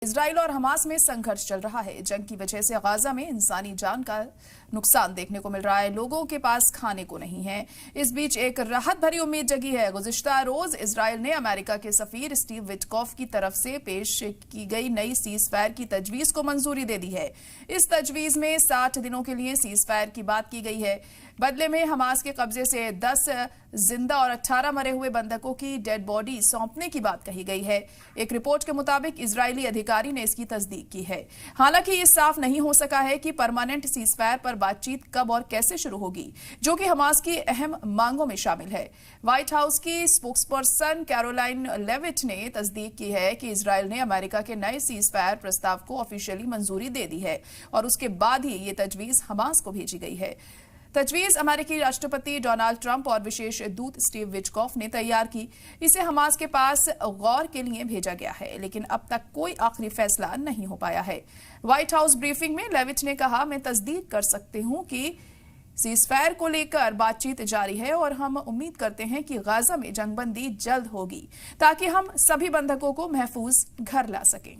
Israel और Hamas में संघर्ष चल रहा है। जंग की वजह से गाजा में इंसानी जान का नुकसान देखने को मिल रहा है। लोगों के पास खाने को नहीं है। इस बीच एक राहत भरी उम्मीद जगी है। गुज़िश्ता रोज इजराइल ने अमेरिका के सफीर स्टीव विटकॉफ की तरफ से पेश की गई नई सीज़फायर की तजवीज को मंजूरी दे दी है। इस तजवीज में 60 दिनों के लिए सीज़फायर की बात की गई है। बदले में हमास के कब्जे से 10 जिंदा और 18 मरे हुए बंधकों की डेड बॉडी सौंपने की बात कही गई है। एक रिपोर्ट के मुताबिक इजरायली अधिकारी ने इसकी तस्दीक की है। हालांकि ये साफ नहीं हो सका है कि परमानेंट सीज़फायर पर बातचीत कब और कैसे शुरू होगी, जो कि हमास की अहम मांगों में शामिल है। व्हाइट हाउस की स्पोक्सपर्सन कैरोलाइन लेविट ने तस्दीक की है कि इजरायल ने अमेरिका के नए सीज़फायर प्रस्ताव को ऑफिशियली मंजूरी दे दी है और उसके बाद ही ये तजवीज हमास को भेजी गई है। तजवीज अमेरिकी राष्ट्रपति डोनाल्ड ट्रंप और विशेष दूत स्टीव विटकॉफ ने तैयार की। इसे हमास के पास गौर के लिए भेजा गया है, लेकिन अब तक कोई आखिरी फैसला नहीं हो पाया है। व्हाइट हाउस ब्रीफिंग में लेविट ने कहा, मैं तस्दीक कर सकती हूं कि सीज़फायर को लेकर बातचीत जारी है और हम उम्मीद करते हैं कि गाजा में जंगबंदी जल्द होगी ताकि हम सभी बंधकों को महफूज घर ला सकें।